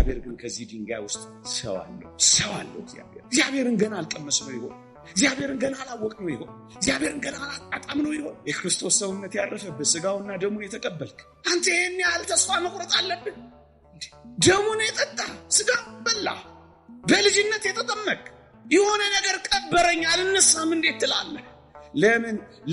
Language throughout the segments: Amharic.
እግዚአብሔር ግን ከዚህ ድንጋይ ውስጥ ሰው አለው። እግዚአብሔርን ገና አልቀመስነው ይሆን? እግዚአብሔርን ገና አላወቅነው ይሆን? እግዚአብሔርን ገና አላጣጣምነው ይሆን? የክርስቶስ ሰውነት ያረፈብህ ስጋውና ደሙን የተቀበልክ አንተ ይህን ያህል ተስፋ መቁረጥ አለብህ? ደሙን የጠጣ ስጋ በላ በልጅነት የተጠመቅ የሆነ ነገር ቀበረኝ አልነሳም እንዴት ትላለህ?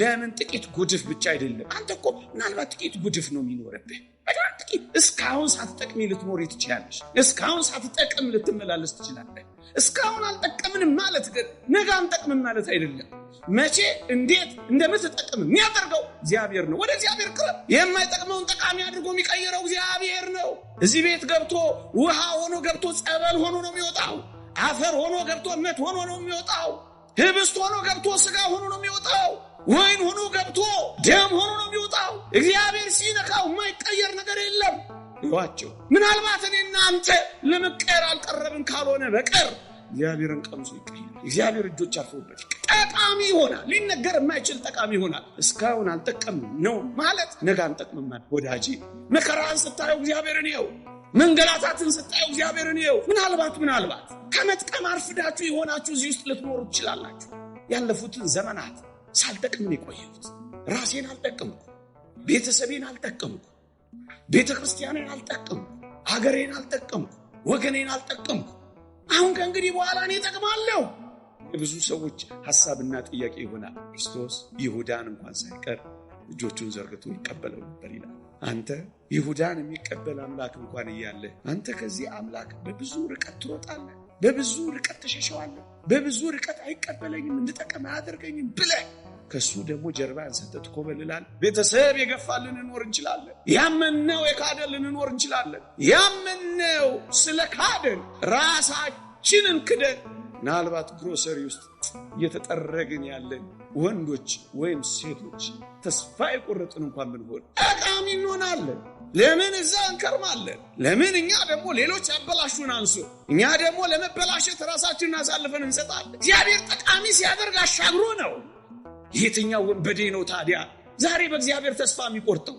ለምን ጥቂት ጉድፍ ብቻ አይደለም። አንተ እኮ ምናልባት ጥቂት ጉድፍ ነው የሚኖርብህ። በጣም ጥቂት። እስካሁን ሳትጠቅሚ ልትኖር ትችላለሽ። እስካሁን ሳትጠቅም ልትመላለስ ትችላለህ። እስካሁን አልጠቀምንም ማለት ግን ነገ አንጠቅምም ማለት አይደለም። መቼ እንዴት እንደምትጠቅም የሚያደርገው እግዚአብሔር ነው። ወደ እግዚአብሔር ቅረብ። የማይጠቅመውን ጠቃሚ አድርጎ የሚቀይረው እግዚአብሔር ነው። እዚህ ቤት ገብቶ ውሃ ሆኖ ገብቶ ጸበል ሆኖ ነው የሚወጣው። አፈር ሆኖ ገብቶ እምነት ሆኖ ነው የሚወጣው። ህብስት ሆኖ ገብቶ ስጋ ሆኖ ነው የሚወጣው። ወይን ሆኖ ገብቶ ደም ሆኖ ነው የሚወጣው። እግዚአብሔር ሲነካው የማይቀየር ነገር የለም። ይዋቸው ምናልባት እኔና አንተ ለመቀየር አልቀረብን ካልሆነ በቀር እግዚአብሔርን ቀምሶ ይቀየር። እግዚአብሔር እጆች አርፈውበት ጠቃሚ ይሆናል። ሊነገር የማይችል ጠቃሚ ይሆናል። እስካሁን አልጠቀምም ነው ማለት ነገ አንጠቅምም ማለት። ወዳጄ መከራን ስታየው እግዚአብሔርን ይኸው፣ መንገላታትን ስታየው እግዚአብሔርን ይኸው። ምናልባት ከመጥቀም አርፍዳችሁ የሆናችሁ እዚህ ውስጥ ልትኖሩ ትችላላችሁ። ያለፉትን ዘመናት ሳልጠቅም ነው የቆየሁት። ራሴን አልጠቀምኩ፣ ቤተሰቤን አልጠቀምኩ፣ ቤተ ክርስቲያኔን አልጠቀምኩ፣ ሀገሬን አልጠቀምኩ፣ ወገኔን አልጠቀምኩ። አሁን ከእንግዲህ በኋላ እኔ እጠቅማለሁ። የብዙ ሰዎች ሐሳብና ጥያቄ ይሆናል። ክርስቶስ ይሁዳን እንኳን ሳይቀር እጆቹን ዘርግቶ ይቀበለው ነበር ይላል። አንተ ይሁዳን የሚቀበል አምላክ እንኳን እያለ አንተ ከዚህ አምላክ በብዙ ርቀት ትሮጣለህ፣ በብዙ ርቀት ተሸሸዋለህ፣ በብዙ ርቀት አይቀበለኝም፣ እንድጠቀም አያደርገኝም ብለህ ከሱ ደግሞ ጀርባ አንሰተህ ትኮበልላለህ። ቤተሰብ የገፋልን ልንኖር እንችላለን። ያመነው የካደን ልንኖር እንችላለን። ያመነው ስለ ካደን ራሳችንን ክደን ምናልባት ግሮሰሪ ውስጥ እየተጠረግን ያለን ወንዶች ወይም ሴቶች ተስፋ የቆረጥን እንኳን ብንሆን ጠቃሚ እንሆናለን። ለምን እዛ እንከርማለን? ለምን እኛ ደግሞ ሌሎች ያበላሹን አንሶ እኛ ደግሞ ለመበላሸት ራሳችንን አሳልፈን እንሰጣለን? እግዚአብሔር ጠቃሚ ሲያደርግ አሻግሮ ነው። የትኛው ወንበዴ ነው ታዲያ ዛሬ በእግዚአብሔር ተስፋ የሚቆርጠው?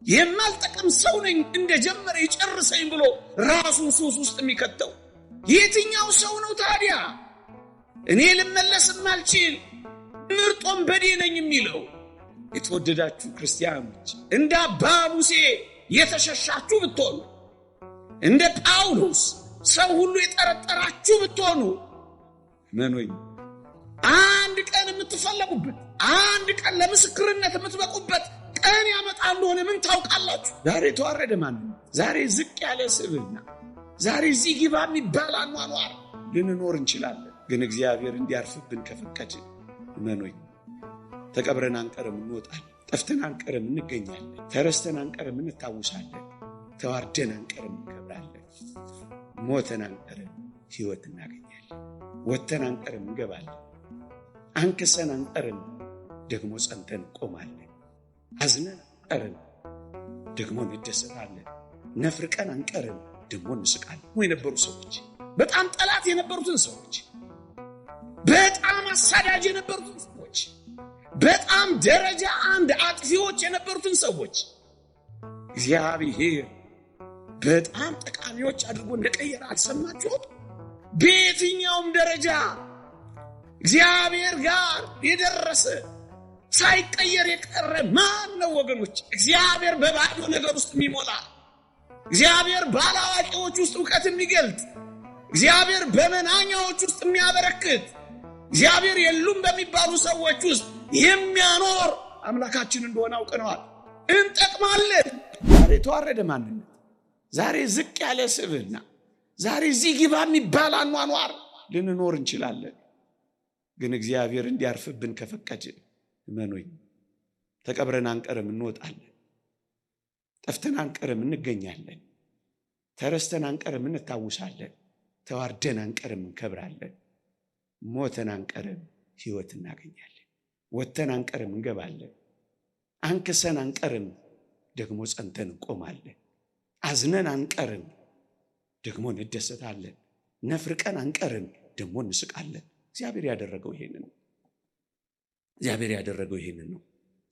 የማልጠቅም ሰው ነኝ እንደጀመረ ይጨርሰኝ ብሎ ራሱን ሱስ ውስጥ የሚከተው የትኛው ሰው ነው ታዲያ? እኔ ልመለስ ማልችል ምርጥ ወንበዴ ነኝ የሚለው? የተወደዳችሁ ክርስቲያኖች እንደ አባ ሙሴ የተሸሻችሁ ብትሆኑ፣ እንደ ጳውሎስ ሰው ሁሉ የጠረጠራችሁ ብትሆኑ፣ መኖኝ አንድ ቀን የምትፈለጉበት፣ አንድ ቀን ለምስክርነት የምትበቁበት ቀን ያመጣል እንደሆነ ምን ታውቃላችሁ? ዛሬ ተዋረደ ማንም፣ ዛሬ ዝቅ ያለ ስብዕና፣ ዛሬ እዚህ ግባ የሚባል አኗኗር ልንኖር እንችላለን። ግን እግዚአብሔር እንዲያርፍብን ከፈቀድን መኖኝ ተቀብረን አንቀርም፣ እንወጣለን። ጠፍተን አንቀርም፣ እንገኛለን። ተረስተን አንቀርም፣ እንታውሳለን። ተዋርደን አንቀርም፣ እንከብራለን። ሞተን አንቀርም፣ ሕይወት እናገኛለን። ወጥተን አንቀርም፣ እንገባለን። አንክሰን አንቀርም፣ ደግሞ ጸንተን እንቆማለን። አዝነን አንቀርም፣ ደግሞ እንደሰታለን። ነፍርቀን አንቀርም፣ ደግሞ እንስቃለን። የነበሩ ሰዎች በጣም ጠላት የነበሩትን ሰዎች፣ በጣም አሳዳጅ የነበሩትን ሰዎች፣ በጣም ደረጃ አንድ አጥፊዎች የነበሩትን ሰዎች እግዚአብሔር በጣም ጠቃሚዎች አድርጎ እንደቀየረ አልሰማችሁም? በየትኛውም ደረጃ እግዚአብሔር ጋር የደረሰ ሳይቀየር የቀረ ማን ነው ወገኖች? እግዚአብሔር በባዶ ነገር ውስጥ የሚሞላ፣ እግዚአብሔር ባላዋቂዎች ውስጥ እውቀት የሚገልጥ፣ እግዚአብሔር በመናኛዎች ውስጥ የሚያበረክት፣ እግዚአብሔር የሉም በሚባሉ ሰዎች ውስጥ የሚያኖር አምላካችን እንደሆነ አውቀነዋል። እንጠቅማለን። ዛሬ ተዋረደ ማንነት፣ ዛሬ ዝቅ ያለ ስብዕና፣ ዛሬ እዚህ ግባ የሚባል አኗኗር ልንኖር እንችላለን። ግን እግዚአብሔር እንዲያርፍብን ከፈቀድን እመኑኝ ተቀብረን አንቀርም፣ እንወጣለን። ጠፍተን አንቀርም፣ እንገኛለን። ተረስተን አንቀርም፣ እንታውሳለን። ተዋርደን አንቀርም፣ እንከብራለን። ሞተን አንቀርም፣ ሕይወት እናገኛለን። ወጥተን አንቀርም፣ እንገባለን። አንክሰን አንቀርም፣ ደግሞ ጸንተን እንቆማለን። አዝነን አንቀርም፣ ደግሞ እንደሰታለን። ነፍርቀን አንቀርም፣ ደግሞ እንስቃለን። እግዚአብሔር ያደረገው ይሄንን ነው። እግዚአብሔር ያደረገው ይሄንን ነው።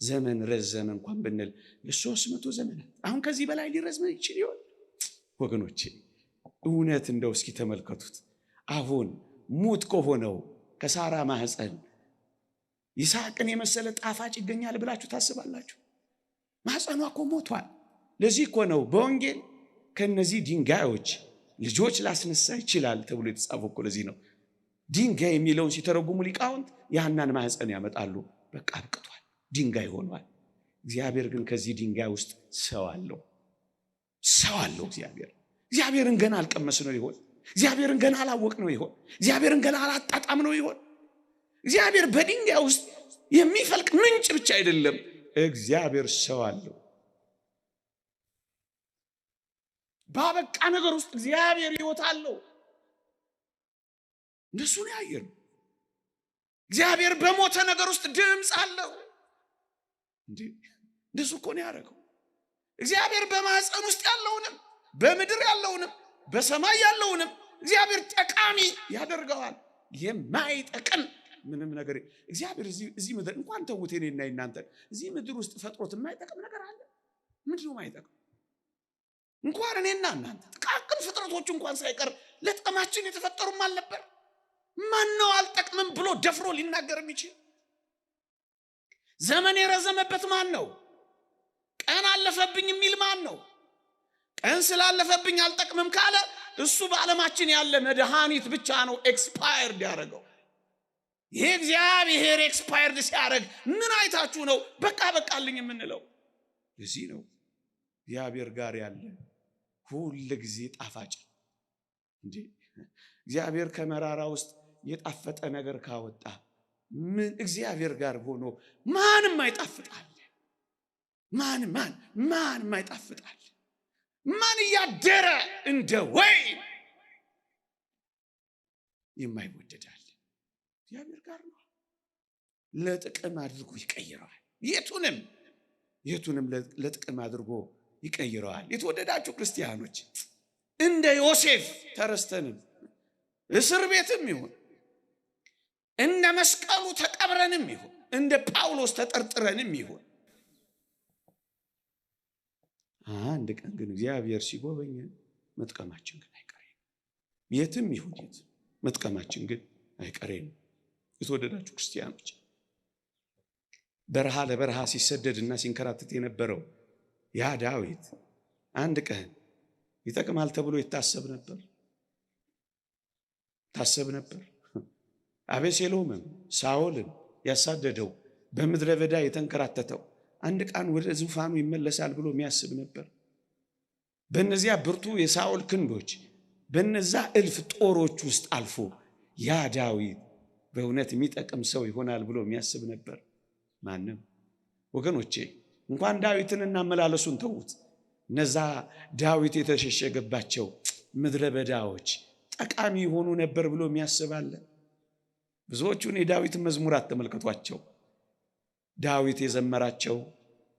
ዘመን ረዘመ እንኳን ብንል ለ300 ዘመናት፣ አሁን ከዚህ በላይ ሊረዝም ይችል ይሆን ወገኖቼ? እውነት እንደው እስኪ ተመልከቱት። አሁን ሙት ከሆነው ከሳራ ማህፀን ይስሐቅን የመሰለ ጣፋጭ ይገኛል ብላችሁ ታስባላችሁ? ማህፀኗ እኮ ሞቷል። ለዚህ እኮ ነው በወንጌል ከነዚህ ድንጋዮች ልጆች ላስነሳ ይችላል ተብሎ የተጻፈው እኮ ለዚህ ነው። ድንጋይ የሚለውን ሲተረጉሙ ሊቃውንት የሐናን ማህፀን ያመጣሉ። በቃ አብቅቷል፣ ድንጋይ ሆኗል። እግዚአብሔር ግን ከዚህ ድንጋይ ውስጥ ሰው አለው። እግዚአብሔርን ገና አልቀመስ ነው ይሆን? እግዚአብሔርን ገና አላወቅ ነው ይሆን? እግዚአብሔርን ገና አላጣጣም ነው ይሆን? እግዚአብሔር በድንጋይ ውስጥ የሚፈልቅ ምንጭ ብቻ አይደለም፣ እግዚአብሔር ሰው አለው። ባበቃ ነገር ውስጥ እግዚአብሔር ሕይወት አለው። እንደሱ ነው ያየነው። እግዚአብሔር በሞተ ነገር ውስጥ ድምፅ አለው። እንደሱ እኮ ነው ያደረገው። እግዚአብሔር በማህፀን ውስጥ ያለውንም በምድር ያለውንም በሰማይ ያለውንም እግዚአብሔር ጠቃሚ ያደርገዋል። የማይጠቅም ምንም ነገር እግዚአብሔር እዚህ ምድር እንኳን ተውት እኔና እናንተ እዚህ ምድር ውስጥ ፈጥሮት የማይጠቅም ነገር አለ? ምንድን ነው የማይጠቅም? እንኳን እኔና እናንተ ጥቃቅን ፍጥረቶች እንኳን ሳይቀር ለጥቅማችን የተፈጠሩም አልነበር? ማን ነው አልጠቅምም ብሎ ደፍሮ ሊናገር የሚችል? ዘመን የረዘመበት ማን ነው? ቀን አለፈብኝ የሚል ማን ነው? ቀን ስላለፈብኝ አልጠቅምም ካለ እሱ በዓለማችን ያለ መድኃኒት ብቻ ነው ኤክስፓየርድ ያደረገው። ይሄ እግዚአብሔር ኤክስፓየርድ ሲያደርግ ምን አይታችሁ ነው በቃ በቃልኝ የምንለው? ለዚህ ነው እግዚአብሔር ጋር ያለ ሁሉ ጊዜ ጣፋጭ። እንዴ እግዚአብሔር ከመራራ ውስጥ የጣፈጠ ነገር ካወጣ ምን እግዚአብሔር ጋር ሆኖ ማንም አይጣፍጣል? ማንም አይጣፍጣል? ማን ያደረ እንደ ወይን የማይወደዳል? እግዚአብሔር ጋር ነው። ለጥቅም አድርጎ ይቀይረዋል። የቱንም ለጥቅም አድርጎ ይቀይረዋል። የተወደዳችሁ ክርስቲያኖች እንደ ዮሴፍ ተረስተንም እስር ቤትም ይሁን እንደ መስቀሉ ተቀብረንም ይሁን እንደ ጳውሎስ ተጠርጥረንም ይሁን አንድ ቀን ግን እግዚአብሔር ሲጎበኝ መጥቀማችን ግን አይቀሬ ነው። የትም ይሁን የት መጥቀማችን ግን አይቀሬ ነው። የተወደዳችሁ ክርስቲያኖች በረሃ ለበረሃ ሲሰደድና ሲንከራተት የነበረው ያ ዳዊት አንድ ቀን ይጠቅማል ተብሎ ይታሰብ ነበር። አቤሴሎምም ሳኦልን ያሳደደው በምድረ በዳ የተንከራተተው አንድ ቀን ወደ ዙፋኑ ይመለሳል ብሎ የሚያስብ ነበር። በእነዚያ ብርቱ የሳኦል ክንዶች በእነዛ እልፍ ጦሮች ውስጥ አልፎ ያ ዳዊት በእውነት የሚጠቅም ሰው ይሆናል ብሎ የሚያስብ ነበር። ማንም ወገኖቼ እንኳን ዳዊትንና መላለሱን ተውት። እነዛ ዳዊት የተሸሸገባቸው ምድረ በዳዎች ጠቃሚ ሆኑ ነበር ብሎ የሚያስባለ። ብዙዎቹን የዳዊት መዝሙራት ተመልከቷቸው። ዳዊት የዘመራቸው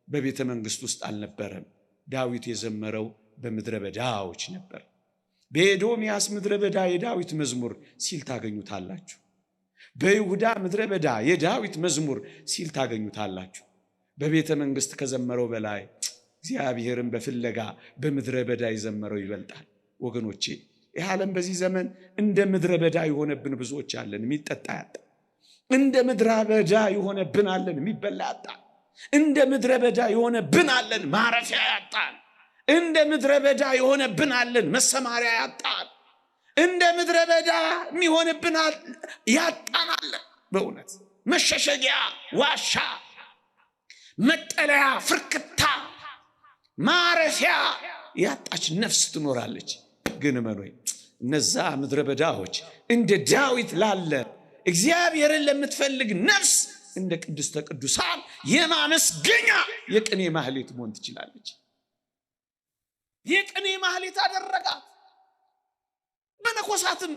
በቤተ መንግስት ውስጥ አልነበረም። ዳዊት የዘመረው በምድረ በዳዎች ነበር። በኤዶምያስ ምድረ በዳ የዳዊት መዝሙር ሲል ታገኙታላችሁ። በይሁዳ ምድረ በዳ የዳዊት መዝሙር ሲል ታገኙታላችሁ። በቤተ መንግስት ከዘመረው በላይ እግዚአብሔርን በፍለጋ በምድረ በዳ የዘመረው ይበልጣል። ወገኖቼ ይህ ዓለም በዚህ ዘመን እንደ ምድረ በዳ የሆነብን ብዙዎች አለን። የሚጠጣ ያጣ እንደ ምድረ በዳ የሆነብን አለን። የሚበላ ያጣ እንደ ምድረ በዳ የሆነብን አለን። ማረፊያ ያጣን እንደ ምድረ በዳ የሆነብን አለን። መሰማሪያ ያጣን እንደ ምድረ በዳ የሚሆንብን ያጣን አለን። በእውነት መሸሸጊያ ዋሻ፣ መጠለያ፣ ፍርክታ፣ ማረፊያ ያጣች ነፍስ ትኖራለች። ግን መኖይ እነዛ ምድረ በዳዎች እንደ ዳዊት ላለ እግዚአብሔርን ለምትፈልግ ነፍስ እንደ ቅድስተ ቅዱሳን የማመስገኛ የቅኔ ማህሌት መሆን ትችላለች። የቅኔ ማህሌት አደረጋት። መነኮሳትም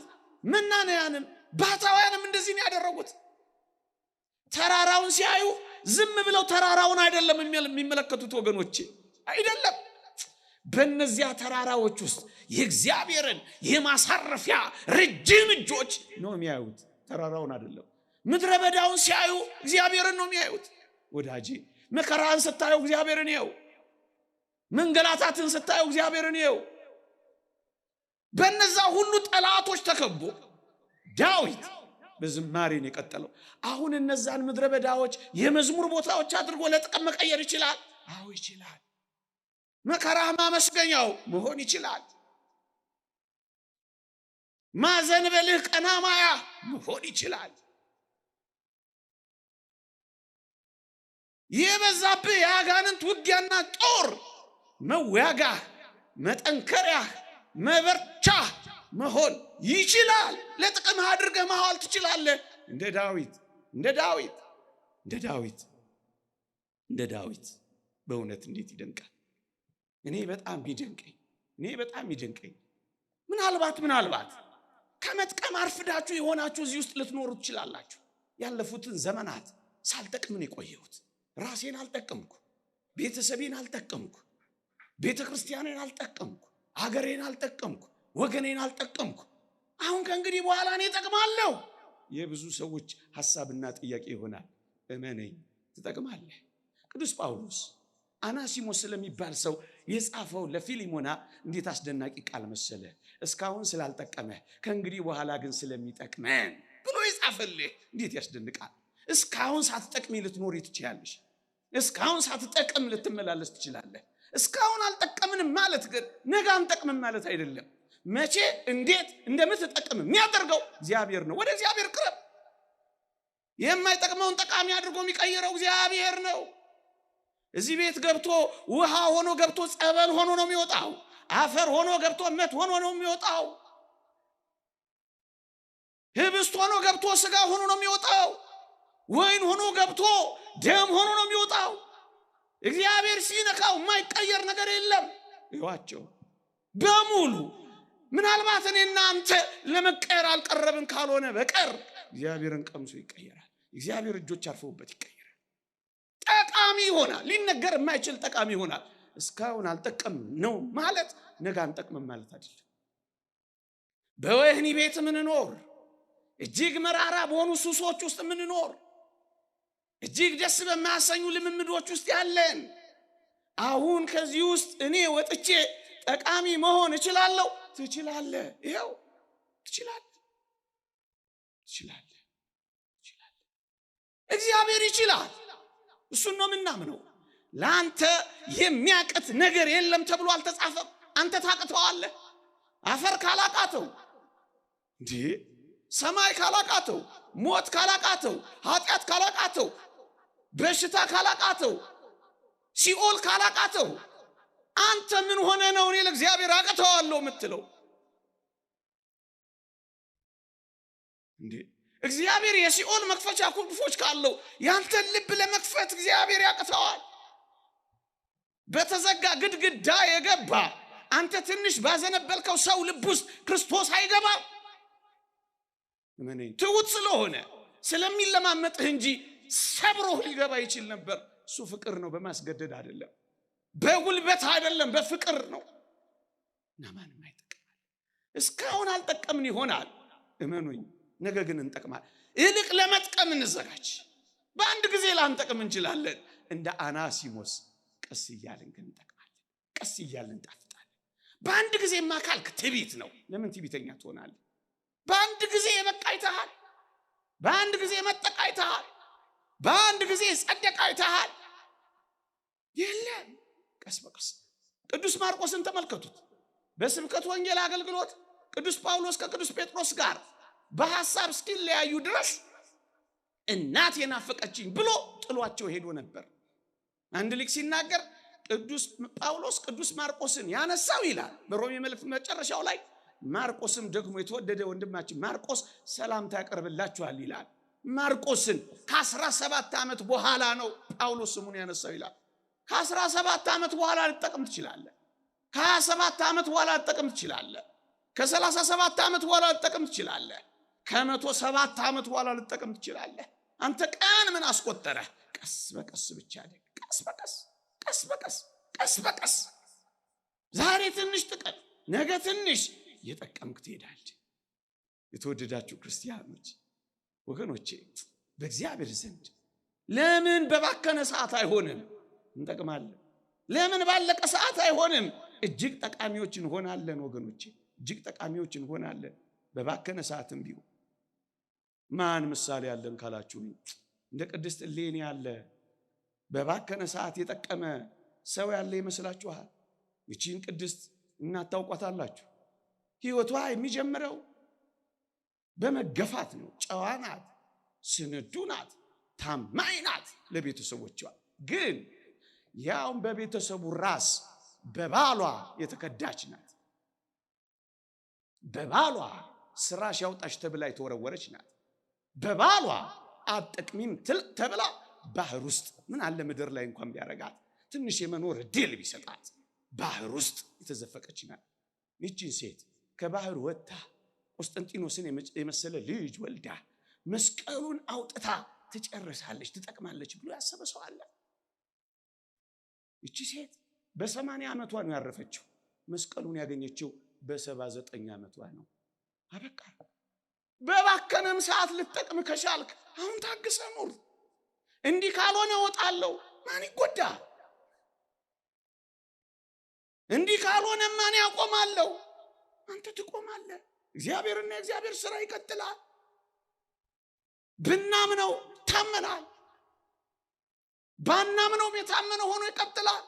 መናንያንም ባህታውያንም እንደዚህ ነው ያደረጉት። ተራራውን ሲያዩ ዝም ብለው ተራራውን አይደለም የሚመለከቱት ወገኖቼ፣ አይደለም። በእነዚያ ተራራዎች ውስጥ የእግዚአብሔርን የማሳረፊያ ረጅም እጆች ነው የሚያዩት፣ ተራራውን አይደለም። ምድረ በዳውን ሲያዩ እግዚአብሔርን ነው የሚያዩት። ወዳጄ መከራን ስታዩ እግዚአብሔርን ይው፣ መንገላታትን ስታዩ እግዚአብሔርን ይው። በእነዛ ሁሉ ጠላቶች ተከቦ ዳዊት በዝማሬን የቀጠለው አሁን እነዛን ምድረ በዳዎች የመዝሙር ቦታዎች አድርጎ ለጥቅም መቀየር ይችላል። አዎ ይችላል። መከራ ማመስገኛው መሆን ይችላል። ማዘንበልህ ቀና ማያ መሆን ይችላል። የበዛብህ የአጋንንት ውጊያና ጦር መዋጋህ መጠንከሪያህ መበርቻ መሆን ይችላል። ለጥቅም አድርገህ ማዋል ትችላለህ። እንደ ዳዊት በእውነት እንዴት ይደንቃል። እኔ በጣም ይደንቀኝ ምናልባት ከመጥቀም አርፍዳችሁ የሆናችሁ እዚህ ውስጥ ልትኖሩ ትችላላችሁ። ያለፉትን ዘመናት ሳልጠቅምን የቆየሁት ራሴን አልጠቀምኩ፣ ቤተሰቤን አልጠቀምኩ፣ ቤተክርስቲያኔን አልጠቀምኩ፣ ሀገሬን አልጠቀምኩ፣ ወገኔን አልጠቀምኩ። አሁን ከእንግዲህ በኋላ እኔ እጠቅማለሁ። የብዙ ሰዎች ሐሳብና ጥያቄ ይሆናል። እመነኝ ትጠቅማለህ። ቅዱስ ጳውሎስ አናሲሞስ ስለሚባል ሰው የጻፈው ለፊሊሞና እንዴት አስደናቂ ቃል መሰለ። እስካሁን ስላልጠቀመ ከእንግዲህ በኋላ ግን ስለሚጠቅመን ብሎ የጻፈልህ እንዴት ያስደንቃል። እስካሁን ሳትጠቅሚ ልትኖር ትችላለሽ። እስካሁን ሳትጠቅም ልትመላለስ ትችላለህ። እስካሁን አልጠቀምንም ማለት ግን ነገ አንጠቅምም ማለት አይደለም። መቼ እንዴት እንደምትጠቅም የሚያደርገው እግዚአብሔር ነው። ወደ እግዚአብሔር ቅረብ። የማይጠቅመውን ጠቃሚ አድርጎ የሚቀይረው እግዚአብሔር ነው። እዚህ ቤት ገብቶ ውሃ ሆኖ ገብቶ ጸበል ሆኖ ነው የሚወጣው። አፈር ሆኖ ገብቶ እመት ሆኖ ነው የሚወጣው። ህብስት ሆኖ ገብቶ ስጋ ሆኖ ነው የሚወጣው። ወይን ሆኖ ገብቶ ደም ሆኖ ነው የሚወጣው። እግዚአብሔር ሲነካው የማይቀየር ነገር የለም። ይዋቸው በሙሉ ምናልባት እኔና አንተ ለመቀየር አልቀረብን ካልሆነ በቀር እግዚአብሔርን ቀምሶ ይቀየራል። እግዚአብሔር እጆች አርፈውበት ይቀየራል። ጠቃሚ ይሆናል። ሊነገር የማይችል ጠቃሚ ይሆናል። እስካሁን አልጠቀም ነው ማለት ነገ አንጠቅምም ማለት አይደለም። በወህኒ ቤት ምንኖር፣ እጅግ መራራ በሆኑ ሱሶች ውስጥ ምንኖር፣ እጅግ ደስ በማያሰኙ ልምምዶች ውስጥ ያለን፣ አሁን ከዚህ ውስጥ እኔ ወጥቼ ጠቃሚ መሆን እችላለሁ። ትችላለህ። ይኸው ትችላለህ። እግዚአብሔር ይችላል። እሱን ነው የምናምነው። ለአንተ የሚያቅት ነገር የለም ተብሎ አልተጻፈም። አንተ ታቅተዋለህ። አፈር ካላቃተው እንዴ፣ ሰማይ ካላቃተው፣ ሞት ካላቃተው፣ ኃጢአት ካላቃተው፣ በሽታ ካላቃተው፣ ሲኦል ካላቃተው አንተ ምን ሆነ ነው እኔ ለእግዚአብሔር አቅተዋለሁ የምትለው? እንዴ እግዚአብሔር የሲኦል መክፈቻ ቁልፎች ካለው ያንተን ልብ ለመክፈት እግዚአብሔር ያቅተዋል። በተዘጋ ግድግዳ የገባ አንተ ትንሽ ባዘነበልከው ሰው ልብ ውስጥ ክርስቶስ አይገባም። እመነኝ፣ ትውት ስለሆነ ስለሚለማመጥህ እንጂ ሰብሮህ ሊገባ ይችል ነበር። እሱ ፍቅር ነው፣ በማስገደድ አይደለም፣ በጉልበት አይደለም፣ በፍቅር ነው። እና ማንም አይጠቅማል። እስካሁን አልጠቀምን ይሆናል፣ እመኑኝ፣ ነገ ግን እንጠቅማል። ይልቅ ለመጥቀም እንዘጋጅ። በአንድ ጊዜ ላንጠቅም እንችላለን። እንደ አናሲሞስ ቀስ እያልን ግን እንጠቅማለን። ቀስ እያልን እንጣፍጣለን። በአንድ ጊዜ ማካልክ ትዕቢት ነው። ለምን ትዕቢተኛ ትሆናለህ? በአንድ ጊዜ የበቃይተሃል። በአንድ ጊዜ መጠቃይተሃል። በአንድ ጊዜ ጸደቃይተሃል። የለም፣ ቀስ በቀስ። ቅዱስ ማርቆስን ተመልከቱት። በስብከት ወንጌል አገልግሎት ቅዱስ ጳውሎስ ከቅዱስ ጴጥሮስ ጋር በሐሳብ እስኪለያዩ ድረስ እናት የናፈቀችኝ ብሎ ጥሏቸው ሄዶ ነበር። አንድ ሊቅ ሲናገር ቅዱስ ጳውሎስ ቅዱስ ማርቆስን ያነሳው ይላል በሮሜ መልእክት መጨረሻው ላይ፣ ማርቆስም ደግሞ የተወደደ ወንድማችን ማርቆስ ሰላምታ ያቀርብላችኋል ይላል። ማርቆስን ከ17 ዓመት በኋላ ነው ጳውሎስ ስሙን ያነሳው ይላል። ከ17 ዓመት በኋላ ልጠቅም ትችላለህ። ከ27 ዓመት በኋላ ልጠቅም ትችላለህ። ከ37 ዓመት በኋላ ልጠቅም ትችላለህ። ከ107 ዓመት በኋላ ልጠቅም ትችላለህ። አንተ ቀን ምን አስቆጠረ? ቀስ በቀስ ብቻ አይደል? ቀስ በቀስ ዛሬ ትንሽ ጥቀም፣ ነገ ትንሽ እየጠቀምክ ትሄዳለህ። የተወደዳችሁ ክርስቲያኖች ወገኖቼ፣ በእግዚአብሔር ዘንድ ለምን በባከነ ሰዓት አይሆንም? እንጠቅማለን። ለምን ባለቀ ሰዓት አይሆንም? እጅግ ጠቃሚዎች እንሆናለን ወገኖቼ። እጅግ ጠቃሚዎች እንሆናለን። በባከነ ሰዓትም ቢሆን ማን ምሳሌ ያለን ካላችሁ እንደ ቅድስት እሌኒ ያለ በባከነ ሰዓት የጠቀመ ሰው ያለ ይመስላችኋል? ይቺን ቅድስት እናት ታውቋታላችሁ። ሕይወቷ የሚጀምረው በመገፋት ነው። ጨዋ ናት፣ ስንዱ ናት፣ ታማኝ ናት ለቤተሰቦቿ። ግን ያውም በቤተሰቡ ራስ በባሏ የተከዳች ናት። በባሏ ስራሽ ያውጣሽ ተብላ የተወረወረች ናት። በባሏ አትጠቅሚም ተብላ ባህር ውስጥ ምን አለ ምድር ላይ እንኳን ቢያረጋት ትንሽ የመኖር እድል ቢሰጣት ባህር ውስጥ የተዘፈቀች ናት። ይህችን ሴት ከባህር ወጥታ ቆስጠንጢኖስን የመሰለ ልጅ ወልዳ መስቀሉን አውጥታ ትጨርሳለች፣ ትጠቅማለች ብሎ ያሰበ ሰው አለ? ይህች ሴት በ80 ዓመቷ ነው ያረፈችው። መስቀሉን ያገኘችው በ79 ዓመቷ ነው። አበቃ። በባከነም ሰዓት ልትጠቅም ከቻልክ አሁን ታግሰ ኑር። እንዲህ ካልሆነ እወጣለሁ፣ ማን ይጎዳ? እንዲህ ካልሆነ ማን ያቆማለሁ? አንተ ትቆማለህ። እግዚአብሔርና እግዚአብሔር ሥራ ይቀጥላል። ብናምነው ታመናል፣ ባናምነው የታመነ ሆኖ ይቀጥላል።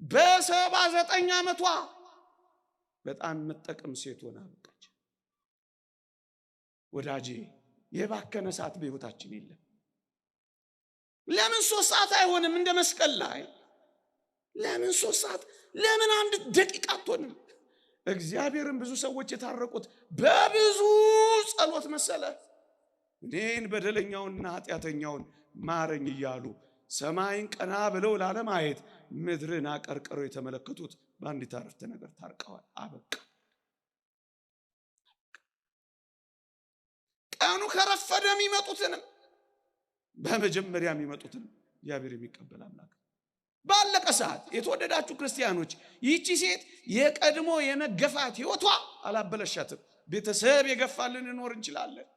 በ79 ዓመቷ በጣም የምትጠቅም ሴት ሆና በቃች። ወዳጄ የባከነ ሰዓት በሕይወታችን የለም። ለምን 3 ሰዓት አይሆንም? እንደ መስቀል ላይ ለምን 3 ሰዓት? ለምን 1 ደቂቃ አትሆንም? እግዚአብሔርን ብዙ ሰዎች የታረቁት በብዙ ጸሎት መሰለ። እኔን በደለኛውንና ኃጢአተኛውን ማረኝ እያሉ ሰማይን ቀና ብለው ላለማየት ምድርን አቀርቅረው የተመለከቱት በአንዲት አረፍተ ነገር ታርቀዋል። አበቃ። ቀኑ ከረፈደ የሚመጡትንም በመጀመሪያ የሚመጡትንም እግዚአብሔር የሚቀበል አምላክ ባለቀ ሰዓት። የተወደዳችሁ ክርስቲያኖች ይህቺ ሴት የቀድሞ የመገፋት ሕይወቷ አላበለሻትም። ቤተሰብ የገፋልን እንኖር እንችላለን።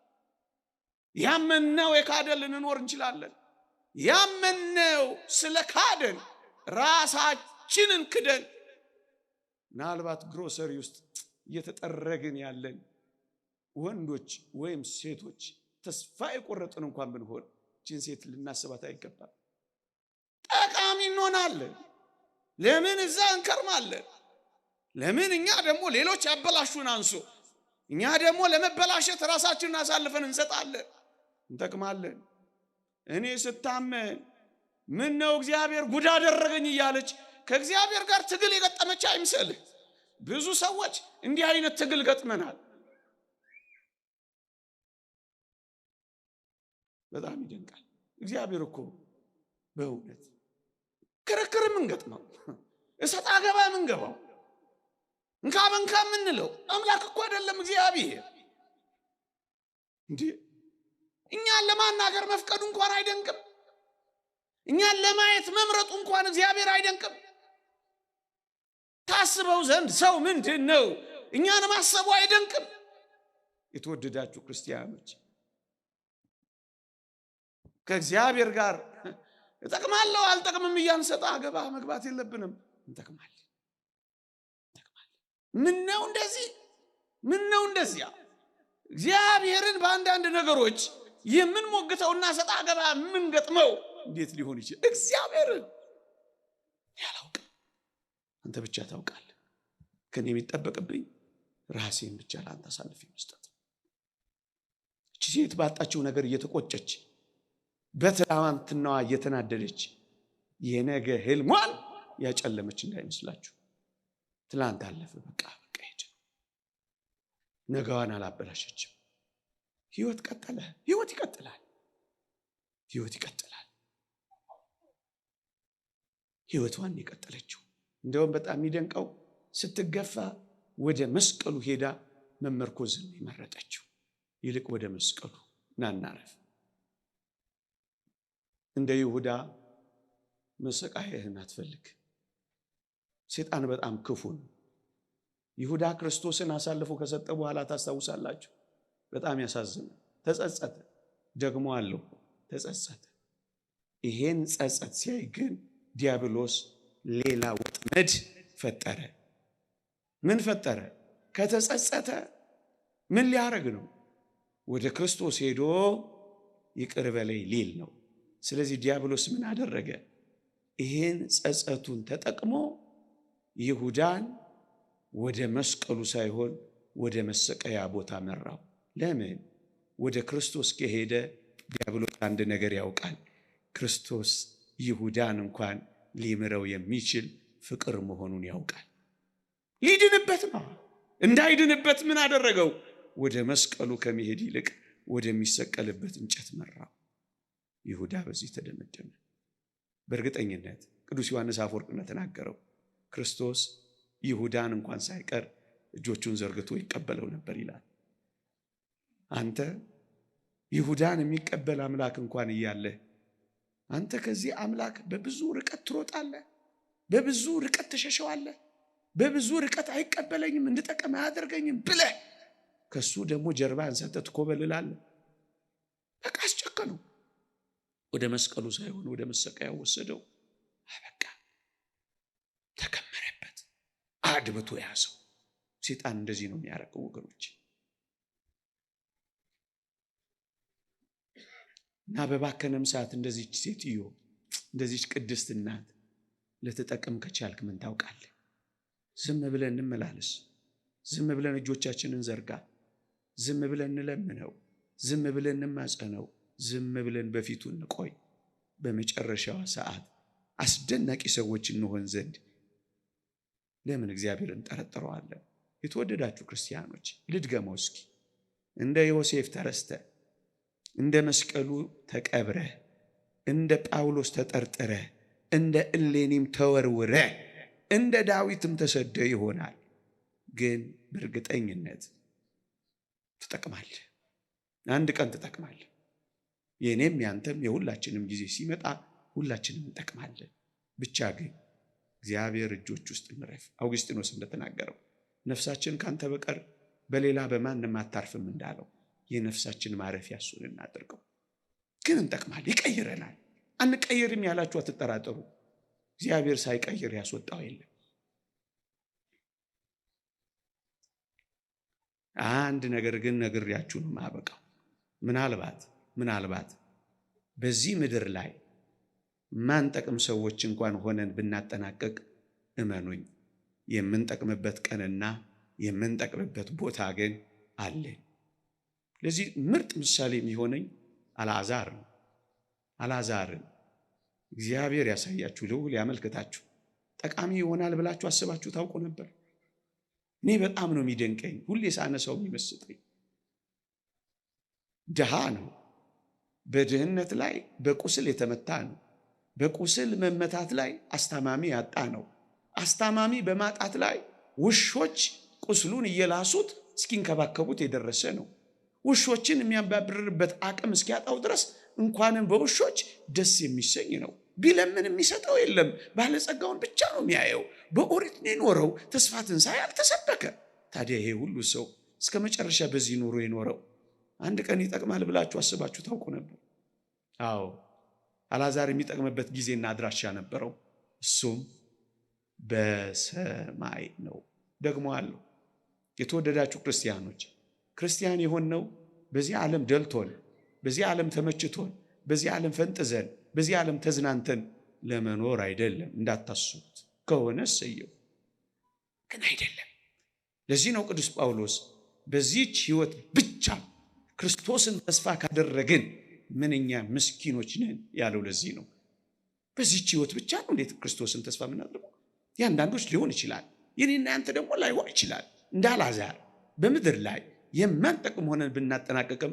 ያመነው የካደን ልንኖር እንችላለን። ያመነው ስለ ካደን ራሳችንን ክደን ምናልባት ግሮሰሪ ውስጥ እየተጠረግን ያለን ወንዶች ወይም ሴቶች ተስፋ የቆረጥን እንኳን ብንሆን ይህችን ሴት ልናስባት አይገባም። ጠቃሚ እንሆናለን። ለምን እዛ እንከርማለን? ለምን እኛ ደግሞ ሌሎች ያበላሹን አንሶ እኛ ደግሞ ለመበላሸት ራሳችንን አሳልፈን እንሰጣለን? እንጠቅማለን። እኔ ስታመን ምን ነው እግዚአብሔር ጉድ አደረገኝ እያለች ከእግዚአብሔር ጋር ትግል የገጠመች አይምሰልህ። ብዙ ሰዎች እንዲህ አይነት ትግል ገጥመናል። በጣም ይደንቃል። እግዚአብሔር እኮ በእውነት ክርክር የምንገጥመው እሰጥ አገባ የምንገባው እንካ በንካ የምንለው አምላክ እኮ አይደለም እግዚአብሔር። እንዴ እኛን ለማናገር መፍቀዱ እንኳን አይደንቅም? እኛን ለማየት መምረጡ እንኳን እግዚአብሔር አይደንቅም? ታስበው ዘንድ ሰው ምንድን ነው? እኛን ማሰቡ አይደንቅም? የተወደዳችሁ ክርስቲያኖች ከእግዚአብሔር ጋር እጠቅማለሁ አልጠቅምም እያንሰጣ አገባ መግባት የለብንም። እንጠቅማለን። ምን ነው እንደዚህ? ምን ነው እንደዚያ? እግዚአብሔርን በአንዳንድ ነገሮች የምንሞግተውና ሰጣ አገባ የምንገጥመው እንዴት ሊሆን ይችላል? እግዚአብሔርን ያላውቅ አንተ ብቻ ታውቃለህ። ከኔ የሚጠበቅብኝ ራሴን ብቻ ለአንተ አሳልፌ መስጠት። እቺ ሴት ባጣችው ነገር እየተቆጨች በትላንትናዋ እየተናደደች የነገ ህልሟን ያጨለመች እንዳይመስላችሁ። ትላንት አለፈ፣ በቃ ሄደ። ነገዋን አላበላሸችም። ህይወት ቀጠለ። ህይወት ይቀጥላል። ህይወት ይቀጥላል። ህይወቷን የቀጠለችው እንደውም በጣም የሚደንቀው ስትገፋ ወደ መስቀሉ ሄዳ መመርኮዝን የመረጠችው። ይልቅ ወደ መስቀሉ ናናረፍ። እንደ ይሁዳ መሰቃየህን አትፈልግ። ሰይጣን በጣም ክፉ ነው። ይሁዳ ክርስቶስን አሳልፎ ከሰጠ በኋላ ታስታውሳላችሁ፣ በጣም ያሳዝናል። ተጸጸተ፣ ደግሞ አለው ተጸጸተ። ይሄን ጸጸት ሲያይ ግን ዲያብሎስ ሌላ ወጥመድ ፈጠረ። ምን ፈጠረ? ከተጸጸተ ምን ሊያረግ ነው? ወደ ክርስቶስ ሄዶ ይቅር በለኝ ሊል ነው። ስለዚህ ዲያብሎስ ምን አደረገ? ይሄን ጸጸቱን ተጠቅሞ ይሁዳን ወደ መስቀሉ ሳይሆን ወደ መሰቀያ ቦታ መራው። ለምን? ወደ ክርስቶስ ከሄደ ዲያብሎስ አንድ ነገር ያውቃል። ክርስቶስ ይሁዳን እንኳን ሊምረው የሚችል ፍቅር መሆኑን ያውቃል። ሊድንበት ነው። እንዳይድንበት ምን አደረገው? ወደ መስቀሉ ከመሄድ ይልቅ ወደሚሰቀልበት እንጨት መራው። ይሁዳ በዚህ ተደመደመ። በእርግጠኝነት ቅዱስ ዮሐንስ አፈወርቅ እንደተናገረው ክርስቶስ ይሁዳን እንኳን ሳይቀር እጆቹን ዘርግቶ ይቀበለው ነበር ይላል። አንተ ይሁዳን የሚቀበል አምላክ እንኳን እያለህ አንተ ከዚህ አምላክ በብዙ ርቀት ትሮጣለህ፣ በብዙ ርቀት ተሸሸዋለህ፣ በብዙ ርቀት አይቀበለኝም፣ እንድጠቀም አያደርገኝም ብለህ ከሱ ደግሞ ጀርባህን ሰጥተህ ትኮበልላለህ። በቃ አስጨከነው። ወደ መስቀሉ ሳይሆን ወደ መሰቀያው ወሰደው። በቃ ተከመረበት፣ አድብቶ ያዘው። ሰይጣን እንደዚህ ነው የሚያረቀው ወገኖች። እና በባከነም ሰዓት እንደዚች ሴትዮ እንደዚች ቅድስት እናት ልትጠቅም ከቻልክ ምን ታውቃለህ? ዝም ብለን እንመላለስ፣ ዝም ብለን እጆቻችንን ዘርጋ፣ ዝም ብለን እንለምነው፣ ዝም ብለን እንማጸነው፣ ዝም ብለን በፊቱ እንቆይ። በመጨረሻዋ ሰዓት አስደናቂ ሰዎች እንሆን ዘንድ ለምን እግዚአብሔርን እንጠረጥረዋለን? የተወደዳችሁ ክርስቲያኖች ልድገመው እስኪ። እንደ ዮሴፍ ተረስተ፣ እንደ መስቀሉ ተቀብረ፣ እንደ ጳውሎስ ተጠርጥረ፣ እንደ እሌኒም ተወርውረ፣ እንደ ዳዊትም ተሰደ ይሆናል። ግን በእርግጠኝነት ትጠቅማለህ። አንድ ቀን ትጠቅማለህ። የኔም ያንተም የሁላችንም ጊዜ ሲመጣ ሁላችንም እንጠቅማለን። ብቻ ግን እግዚአብሔር እጆች ውስጥ እንረፍ። አውግስጢኖስ እንደተናገረው ነፍሳችን ካንተ በቀር በሌላ በማንም አታርፍም እንዳለው የነፍሳችን ማረፊያ እሱን እናድርገው። ግን እንጠቅማለን፣ ይቀይረናል። አንቀይርም ያላችሁ አትጠራጠሩ። እግዚአብሔር ሳይቀይር ያስወጣው የለም። አንድ ነገር ግን ነግሬያችሁ ነው ማበቃው። ምናልባት በዚህ ምድር ላይ ማንጠቅም ሰዎች እንኳን ሆነን ብናጠናቀቅ እመኑኝ የምንጠቅምበት ቀንና የምንጠቅምበት ቦታ ግን አለ። ለዚህ ምርጥ ምሳሌ የሚሆነኝ አልዓዛር ነው። አልዓዛርን እግዚአብሔር ያሳያችሁ፣ ልዑል ያመልክታችሁ። ጠቃሚ ይሆናል ብላችሁ አስባችሁ ታውቁ ነበር? እኔ በጣም ነው የሚደንቀኝ፣ ሁሌ ሳነሳው የሚመስጠኝ። ድሃ ነው፣ በድህነት ላይ በቁስል የተመታ ነው። በቁስል መመታት ላይ አስታማሚ ያጣ ነው። አስታማሚ በማጣት ላይ ውሾች ቁስሉን እየላሱት እስኪንከባከቡት የደረሰ ነው። ውሾችን የሚያባብርበት አቅም እስኪያጣው ድረስ እንኳንም በውሾች ደስ የሚሰኝ ነው። ቢለምን የሚሰጠው የለም። ባለጸጋውን ብቻ ነው የሚያየው። በኦሪት ነው የኖረው። ተስፋ ትንሣኤ አልተሰበከ። ታዲያ ይሄ ሁሉ ሰው እስከ መጨረሻ በዚህ ኑሮ የኖረው አንድ ቀን ይጠቅማል ብላችሁ አስባችሁ ታውቁ ነበር? አዎ፣ አልዓዛር የሚጠቅምበት ጊዜና አድራሻ ነበረው። እሱም በሰማይ ነው። ደግሞ አለው። የተወደዳችሁ ክርስቲያኖች፣ ክርስቲያን የሆነው በዚህ ዓለም ደልቶን፣ በዚህ ዓለም ተመችቶን፣ በዚህ ዓለም ፈንጥዘን፣ በዚህ ዓለም ተዝናንተን ለመኖር አይደለም። እንዳታስቡት። ከሆነ እሰየው፣ ግን አይደለም። ለዚህ ነው ቅዱስ ጳውሎስ በዚህች ሕይወት ብቻ ክርስቶስን ተስፋ ካደረግን ምንኛ ምስኪኖች ነን ያለው። ለዚህ ነው በዚህች ሕይወት ብቻ ነው እንዴት ክርስቶስን ተስፋ የምናደርገው? ያንዳንዶች ሊሆን ይችላል፣ የኔና ያንተ ደግሞ ላይሆን ይችላል። እንደ አልዓዛር በምድር ላይ የማንጠቅም ሆነን ብናጠናቀቅም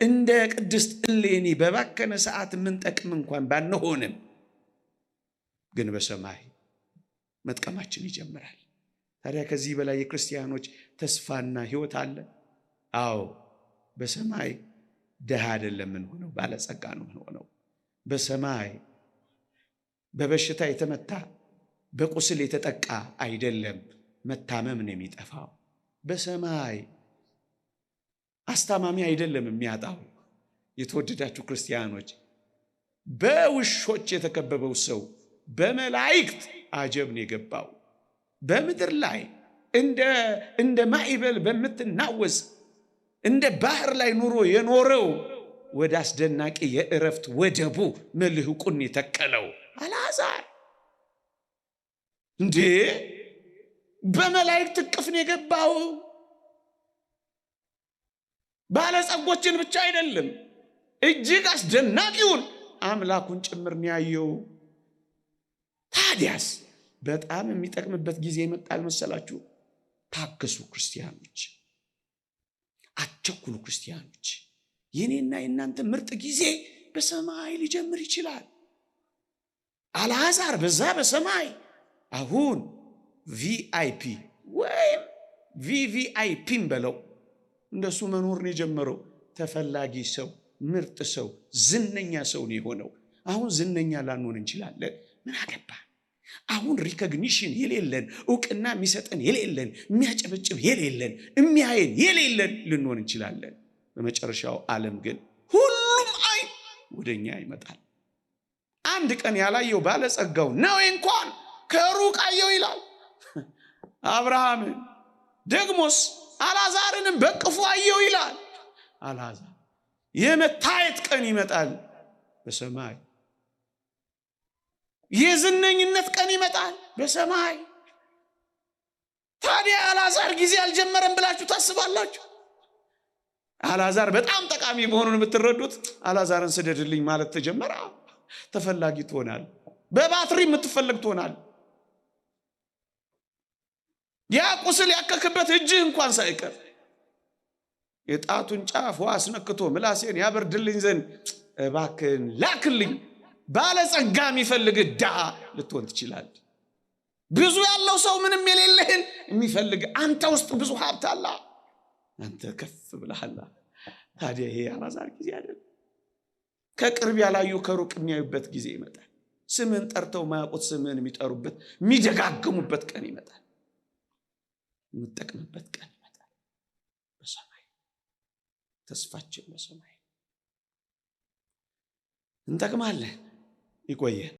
እንደ ቅድስት እሌኒ በባከነ ሰዓት የምንጠቅም እንኳን ባንሆንም ግን በሰማይ መጥቀማችን ይጀምራል። ታዲያ ከዚህ በላይ የክርስቲያኖች ተስፋና ሕይወት አለ? አዎ፣ በሰማይ ድሃ አይደለም ምን ሆነው ባለጸጋ ነው ሆነው። በሰማይ በበሽታ የተመታ በቁስል የተጠቃ አይደለም መታመም ነው የሚጠፋው። በሰማይ አስታማሚ አይደለም የሚያጣው። የተወደዳችሁ ክርስቲያኖች፣ በውሾች የተከበበው ሰው በመላእክት አጀብ ነው የገባው። በምድር ላይ እንደ ማዕበል በምትናወዝ እንደ ባህር ላይ ኑሮ የኖረው ወደ አስደናቂ የእረፍት ወደቡ መልህቁን የተከለው አልዓዛር እንዴ በመላእክት እቅፍ ነው የገባው። ባለጸጎችን ብቻ አይደለም እጅግ አስደናቂውን አምላኩን ጭምር ነው ያየው። ታዲያስ በጣም የሚጠቅምበት ጊዜ ይመጣል መሰላችሁ? ታገሱ ክርስቲያኖች፣ አትቸኩሉ ክርስቲያኖች። የኔና የናንተ ምርጥ ጊዜ በሰማይ ሊጀምር ይችላል። አልዓዛር በዛ በሰማይ አሁን ቪአይፒ ወይም ቪቪአይፒም በለው እንደሱ መኖር ነው የጀመረው። ተፈላጊ ሰው፣ ምርጥ ሰው፣ ዝነኛ ሰው ነው የሆነው። አሁን ዝነኛ ላንሆን እንችላለን። ምን አገባ? አሁን ሪኮግኒሽን የሌለን፣ እውቅና የሚሰጠን የሌለን፣ የሚያጨበጭብ የሌለን፣ የሚያየን የሌለን ልንሆን እንችላለን። በመጨረሻው ዓለም ግን ሁሉም አይን ወደኛ ይመጣል። አንድ ቀን ያላየው ባለጸጋው ነው እንኳን ከሩቅ አየው ይላል አብርሃምን። ደግሞስ አልዓዛርንም በቅፉ አየው ይላል። አልዓዛር የመታየት ቀን ይመጣል በሰማይ። የዝነኝነት ቀን ይመጣል በሰማይ። ታዲያ አልዓዛር ጊዜ አልጀመረም ብላችሁ ታስባላችሁ? አልዓዛር በጣም ጠቃሚ መሆኑን የምትረዱት አልዓዛርን ስደድልኝ ማለት ተጀመረ። ተፈላጊ ትሆናል። በባትሪ የምትፈልግ ትሆናል። ያ ቁስል ያከከበት እጅህ እንኳን ሳይቀር የጣቱን ጫፍ አስነክቶ ምላሴን ያበርድልኝ ዘንድ እባክህን ላክልኝ ባለጸጋ የሚፈልግ ድሃ ልትሆን ትችላለህ። ብዙ ያለው ሰው ምንም የሌለህን የሚፈልግ አንተ ውስጥ ብዙ ሀብት አለ። አንተ ከፍ ብለሃል። ታዲያ ይሄ አልዓዛር ጊዜ አይደለም። ከቅርብ ያላዩ ከሩቅ የሚያዩበት ጊዜ ይመጣል። ስምን ጠርተው ማያውቁት ስምን የሚጠሩበት የሚደጋግሙበት ቀን ይመጣል። የምትጠቅምበት ቀን ይመጣል በሰማይ። ተስፋችን በሰማይ። እንጠቅማለን። ይቆየን።